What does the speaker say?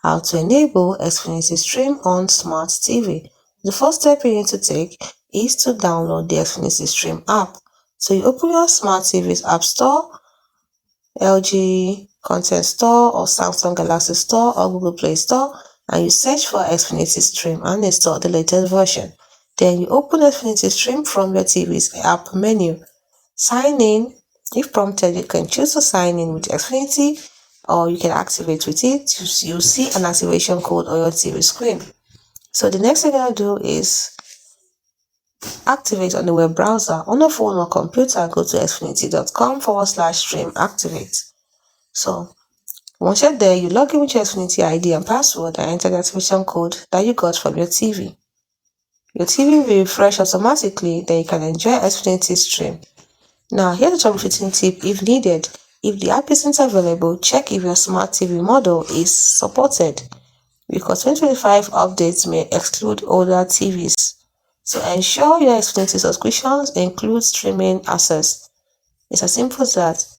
How to enable Xfinity Stream on Smart TV. The first step you need to take is to download the Xfinity Stream app. So you open your Smart TV's App Store, LG Content Store or Samsung Galaxy Store or Google Play Store, and you search for Xfinity Stream and install the latest version. Then you open Xfinity Stream from your TV's app menu. Sign in. If prompted, you can choose to sign in with Xfinity or you can activate with it. You'll see an activation code on your TV screen. So the next thing you're going to do is activate on the web browser. On a phone or computer, go to xfinity.com/stream activate. So once you're there, you log in with your Xfinity ID and password and enter the activation code that you got from your TV. Your TV will refresh automatically, then you can enjoy Xfinity Stream. Now, here's a troubleshooting tip if needed. If the app isn't available, check if your smart TV model is supported, because 2025 updates may exclude older TVs. So ensure your Xfinity subscriptions include streaming access. It's as simple as that.